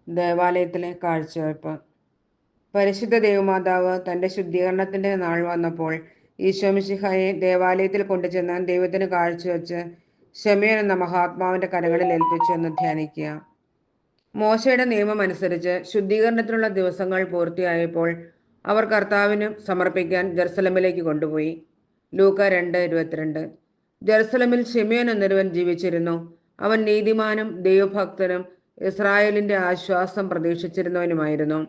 ദേവാലയത്തിലെ കാഴ്ചവെപ്പ്. പരിശുദ്ധ ദൈവമാതാവ് തന്റെ ശുദ്ധീകരണത്തിന്റെ നാൾ വന്നപ്പോൾ ഈശോമിശിഹായെ ദേവാലയത്തിൽ കൊണ്ടുചെന്ന് ദൈവത്തിന് കാഴ്ചവെച്ച് ശമയോൻ എന്ന മഹാത്മാവിന്റെ കരങ്ങളിൽ ഏൽപ്പിച്ചു എന്ന് ധ്യാനിക്കുക. മോശയുടെ നിയമം അനുസരിച്ച് ശുദ്ധീകരണത്തിനുള്ള ദിവസങ്ങൾ പൂർത്തിയായപ്പോൾ അവർ കർത്താവിന് സമർപ്പിക്കാൻ ജെറുസലമിലേക്ക് കൊണ്ടുപോയി. ലൂക്ക 2:22. ജെറുസലമിൽ ശിമയോൻ എന്നൊരുവൻ ജീവിച്ചിരുന്നു. അവൻ നീതിമാനും ദൈവഭക്തനും ഇസ്രായേലിന്റെ ആശ്വാസം പ്രതീക്ഷിച്ചിരുന്നവനുമായിരുന്നു.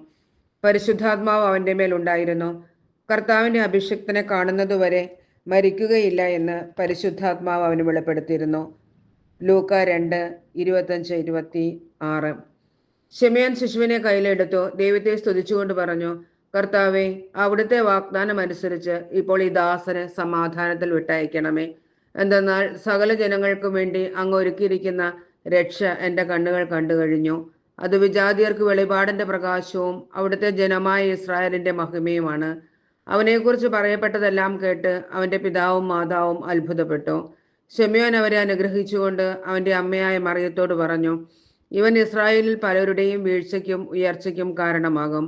പരിശുദ്ധാത്മാവ് അവന്റെ മേൽ ഉണ്ടായിരുന്നു. കർത്താവിന്റെ അഭിഷിക്തനെ കാണുന്നതുവരെ മരിക്കുകയില്ല എന്ന് പരിശുദ്ധാത്മാവ് അവന് വെളിപ്പെടുത്തിയിരുന്നു. ലൂക്ക 2:25-26. ശിമയോൻ ശിശുവിനെ കയ്യിലെടുത്തു ദൈവത്തെ സ്തുതിച്ചുകൊണ്ട് പറഞ്ഞു, കർത്താവേ, അവിടുത്തെ വാഗ്ദാനം അനുസരിച്ച് ഇപ്പോൾ ഈ ദാസന് സമാധാനത്തിൽ വിട്ടയക്കണമേ. എന്തെന്നാൽ സകല ജനങ്ങൾക്കും വേണ്ടി അങ്ങ് ഒരുക്കിയിരിക്കുന്ന രക്ഷ എൻ്റെ കണ്ണുകൾ കണ്ടു കഴിഞ്ഞു. അത് വിജാതിയർക്ക് വെളിപാടിന്റെ പ്രകാശവും അവിടുത്തെ ജനമായ ഇസ്രായേലിന്റെ മഹിമയുമാണ്. അവനെക്കുറിച്ച് പറയപ്പെട്ടതെല്ലാം കേട്ട് അവന്റെ പിതാവും മാതാവും അത്ഭുതപ്പെട്ടു. ശിമയോൻ അവരെ അനുഗ്രഹിച്ചുകൊണ്ട് അവന്റെ അമ്മയായ മറിയത്തോട് പറഞ്ഞു, ഇവൻ ഇസ്രായേലിൽ പലരുടെയും വീഴ്ചയ്ക്കും ഉയർച്ചയ്ക്കും കാരണമാകും.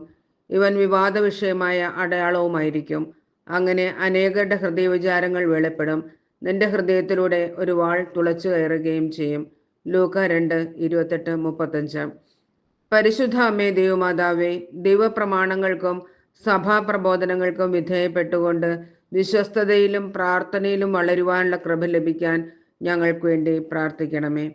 ഇവൻ വിവാദ വിഷയമായ അടയാളവുമായിരിക്കും. അങ്ങനെ അനേകരുടെ ഹൃദയവിചാരങ്ങൾ വെളിപ്പെടും. നിന്റെ ഹൃദയത്തിലൂടെ ഒരു വാൾ തുളച്ചു കയറുകയും ചെയ്യും. ലൂക്ക 2:28-35. പരിശുദ്ധ അമ്മേ ദൈവമാതാവേ, ദൈവപ്രമാണങ്ങൾക്കും സഭാപ്രബോധനങ്ങൾക്കും വിധേയപ്പെട്ടുകൊണ്ട് വിശ്വസ്തതയിലും പ്രാർത്ഥനയിലും വളരുവാനുള്ള കൃപ ലഭിക്കാൻ ഞങ്ങൾക്ക് വേണ്ടി പ്രാർത്ഥിക്കണമേ.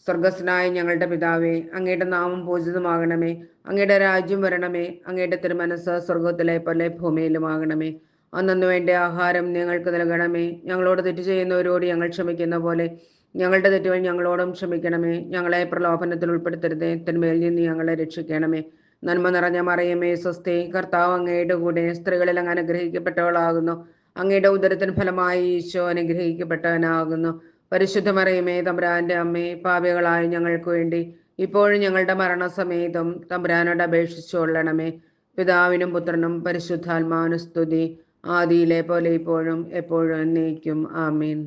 സ്വർഗസ്നായ ഞങ്ങളുടെ പിതാവേ, അങ്ങയുടെ നാമം പൂജിതമാകണമേ. അങ്ങയുടെ രാജ്യം വരണമേ. അങ്ങയുടെ തിരുമനസ് സ്വർഗത്തിലെ പോലെ ഭൂമിയിലുമാകണമേ. അന്നു വേണ്ട ആഹാരം ഞങ്ങൾക്ക് നൽകണമേ. ഞങ്ങളോട് തെറ്റ് ചെയ്യുന്നവരോട് ഞങ്ങൾ ക്ഷമിക്കുന്ന പോലെ ഞങ്ങളുടെ തെറ്റുകൾ ഞങ്ങളോടും ക്ഷമിക്കണമേ. ഞങ്ങളെ പ്രലോഭനത്തിൽ ഉൾപ്പെടുത്തരുതേ, തിന്മയിൽ നിന്ന് ഞങ്ങളെ രക്ഷിക്കണമേ. നന്മ നിറഞ്ഞ മറിയമേ സ്വസ്തി, കർത്താവ് അങ്ങയുടെ കൂടെ സ്ത്രീകളിൽ അങ്ങ് അനുഗ്രഹിക്കപ്പെട്ടവളാകുന്നു. അങ്ങയുടെ ഉദരത്തിന് ഫലമായി ഈശോ അനുഗ്രഹിക്കപ്പെട്ടവനാകുന്നു. പരിശുദ്ധ മറിയമേ തമ്പുരാന്റെ അമ്മേ, പാപികളായ ഞങ്ങൾക്ക് വേണ്ടി ഇപ്പോഴും ഞങ്ങളുടെ മരണസമയത്തും തമ്പുരാനോട് അപേക്ഷിച്ചു കൊള്ളണമേ. പിതാവിനും പുത്രനും പരിശുദ്ധാത്മാവിനും സ്തുതി, ആദിയിലെ പോലെ ഇപ്പോഴും എപ്പോഴും എന്നേക്കും. ആമീൻ.